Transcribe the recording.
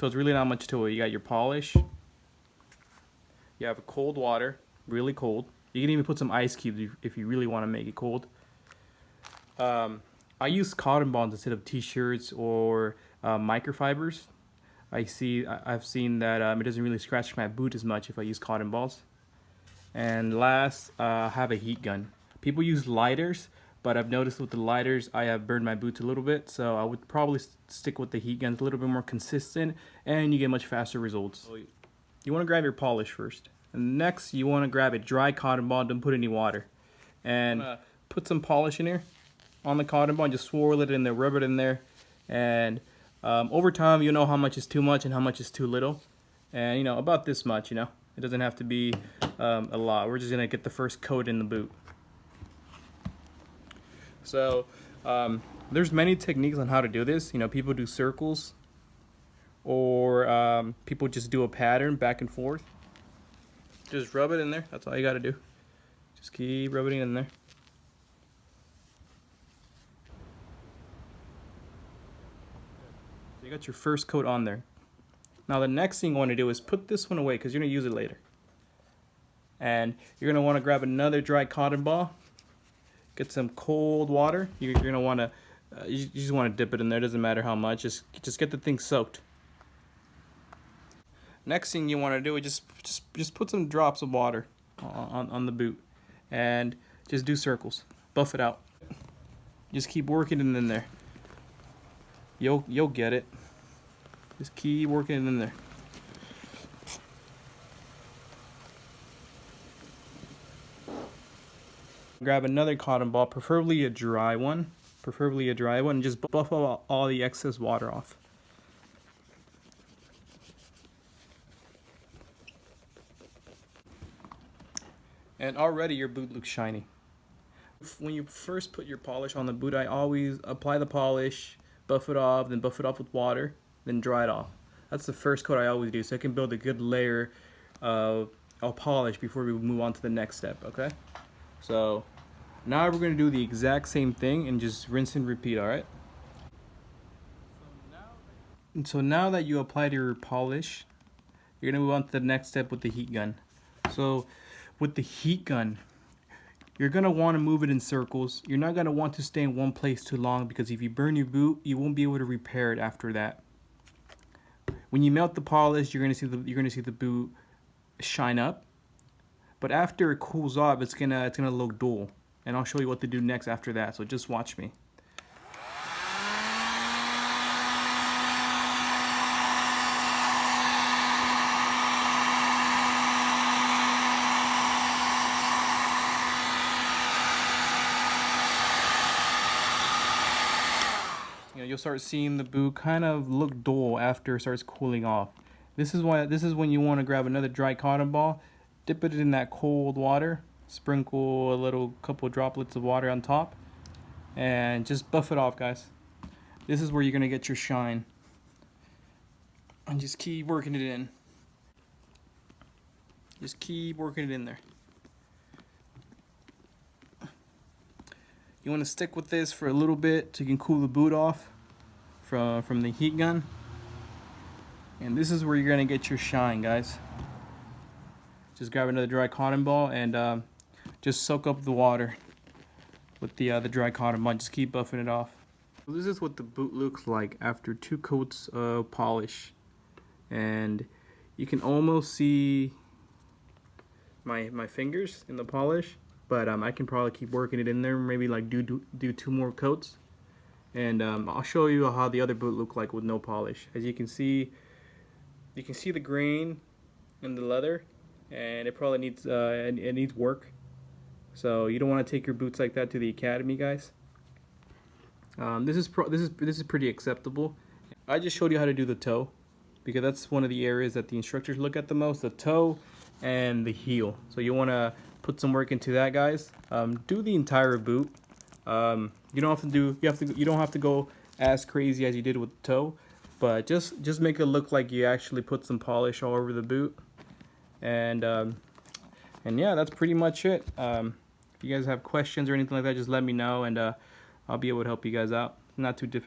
So it's really not much to it. You got your polish. You have cold water, really cold. You can even put some ice cubes if you really want to make it cold. I use cotton balls instead of t-shirts or microfibers. I've seen that it doesn't really scratch my boot as much if I use cotton balls. And last, I have a heat gun. People use lighters, but I've noticed with the lighters I have burned my boots a little bit, so I would probably stick with the heat gun. It's a little bit more consistent and you get much faster results. So you want to grab your polish first, and next you want to grab a dry cotton ball. Don't put any water, and put some polish in here on the cotton ball and just swirl it in there, rub it in there, and over time you'll know how much is too much and how much is too little, and you know, about this much, you know, it doesn't have to be a lot. We're just gonna get the first coat in the boot. So there's many techniques on how to do this. You know, people do circles, or people just do a pattern back and forth. Just rub it in there. That's all you got to do. Just keep rubbing it in there. So you got your first coat on there. Now the next thing you want to do is put this one away because you're going to use it later. And you're going to want to grab another dry cotton ball. Get some cold water. You're going to want to, you just want to dip it in there. It doesn't matter how much. Just get the thing soaked. Next thing you want to do is just put some drops of water on the boot, and just do circles. Buff it out. Just keep working it in there. You'll get it. Just keep working it in there. Grab another cotton ball, preferably a dry one. And just buff out all the excess water off. And already your boot looks shiny. When you first put your polish on the boot, I always apply the polish, buff it off, then buff it off with water, then dry it off. That's the first coat I always do, so I can build a good layer of polish before we move on to the next step, okay? So now we're going to do the exact same thing and just rinse and repeat, alright? And so now that you applied your polish, you're going to move on to the next step with the heat gun. So with the heat gun, you're going to want to move it in circles. You're not going to want to stay in one place too long, because if you burn your boot, you won't be able to repair it after that. When you melt the polish, you're going to see the boot shine up. But after it cools off, it's going to look dull. And I'll show you what to do next after that. So just watch me. You'll start seeing the boot kind of look dull after it starts cooling off. This is when you want to grab another dry cotton ball, dip it in that cold water, sprinkle a couple droplets of water on top, and just buff it off, guys. This is where you're gonna get your shine. And just keep working it in. Just keep working it in there. You want to stick with this for a little bit so you can cool the boot off from the heat gun. And this is where you're going to get your shine, guys. Just grab another dry cotton ball and just soak up the water with the dry cotton ball. Just keep buffing it off. So this is what the boot looks like after 2 coats of polish. And you can almost see my fingers in the polish. But I can probably keep working it in there, maybe like do 2 more coats. And I'll show you how the other boot look like with no polish. As you can see the grain in the leather, and it probably needs it needs work. So you don't want to take your boots like that to the academy, guys. This is pretty acceptable. I just showed you how to do the toe, because that's one of the areas that the instructors look at the most, the toe and the heel. So you want to put some work into that, guys. Do the entire boot. You don't have to go as crazy as you did with the toe, but just make it look like you actually put some polish all over the boot. And yeah, that's pretty much it. If you guys have questions or anything like that, just let me know, and I'll be able to help you guys out. Not too difficult.